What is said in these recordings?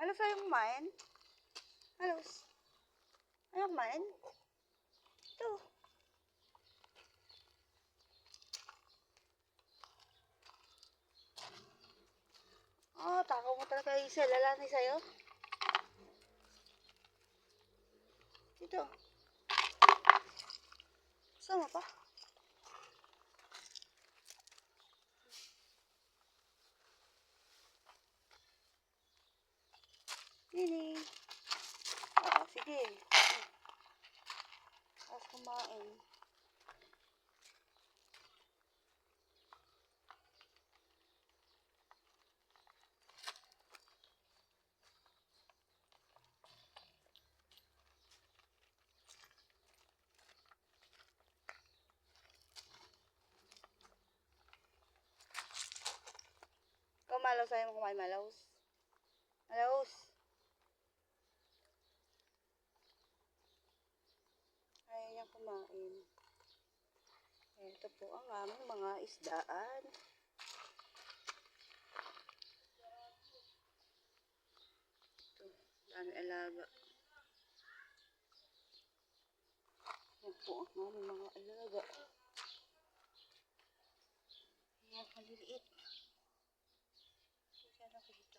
Halos ayaw kumain? Halos. Ayaw kumain? Ito. Oh, takaw mo talaga Hazel. Lalaki sa'yo. Ito. Sama pa. Nini. Ah, sige. Tapos kumain. Ikaw malaw sa'yo mo kumain malaws. Malaws. Ayaw niya kumain. Ito po ang aming mga isdaan. Ito, dami alaga. Yan po ang aming mga alaga. Yan, maliliit. Ito, sana ko dito.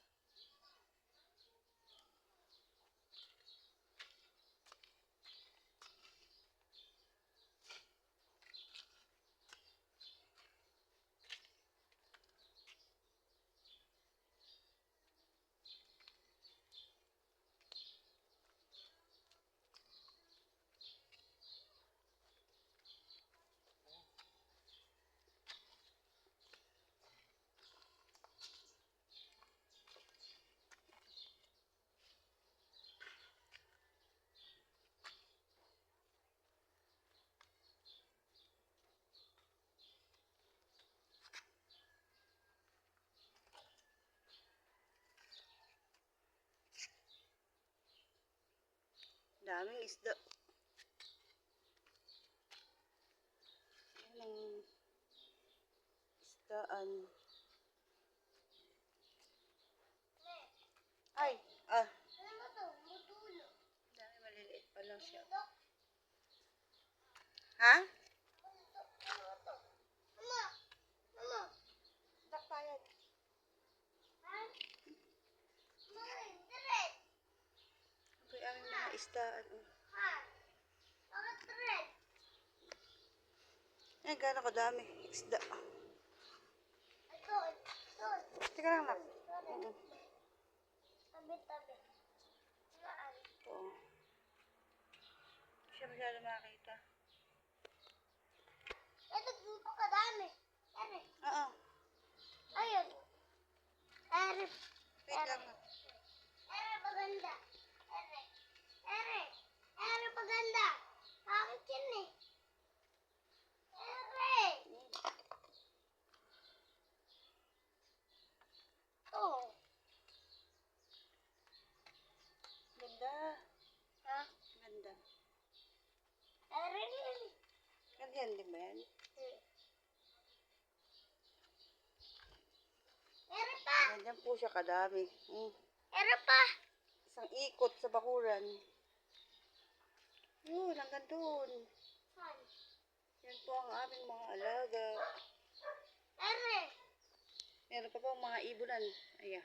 Daming isda. Yan ang isdaan. Ay, dami maliliit pa lang siya. Ha? Taktayan. Ito yung aming mga isdaan. Ayan, gano'n kadami isda. Teka lang lang. Tabi-tabi. Ito. Hindi siya masyado makita. Ito, dito kadami. Ere. Oo. Ayun. Ere. Wait lang lang. Ere, paganda. Ere. Ere. Ere, paganda. Bakit yun eh? Ere. Oh. Ganda. Ha? Ganda. Ere. Ganyan din ba yan? Ere pa. Ganyan po siya kadami. Ere pa. Isang ikot sa bakuran. Yun, hanggang doon. Yan po ang aming mga alaga. Ere. Meron pa po mga ibunan. Ayan.